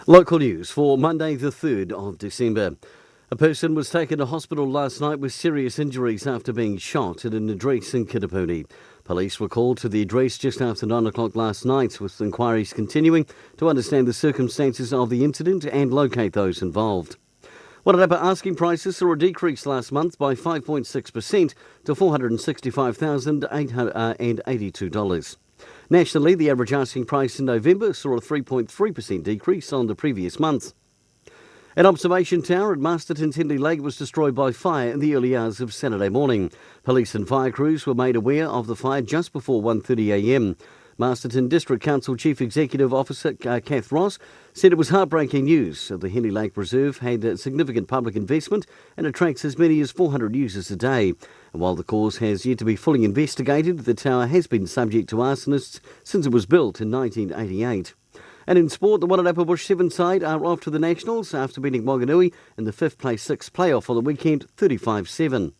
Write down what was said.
Local news for Monday the 3rd of December. A person was taken to hospital last night with serious injuries after being shot at an address in Kitapuni. Police were called to the address just after 9 o'clock last night, with inquiries continuing to understand the circumstances of the incident and locate those involved. Wairarapa asking prices saw a decrease last month by 5.6% to $465,882. Nationally, the average asking price in November saw a 3.3% decrease on the previous month. An observation tower at Masterton's Henley Lake was destroyed by fire in the early hours of Saturday morning. Police and fire crews were made aware of the fire just before 1:30 a.m. Masterton District Council Chief Executive Officer Kath Ross said it was heartbreaking news. The Henley Lake Reserve had significant public investment and attracts as many as 400 users a day. And while the cause has yet to be fully investigated, the tower has been subject to arsonists since it was built in 1988. And in sport, the Wairarapa Bush 7 side are off to the Nationals after beating Wanganui in the 5th place 6th playoff on the weekend 35-7.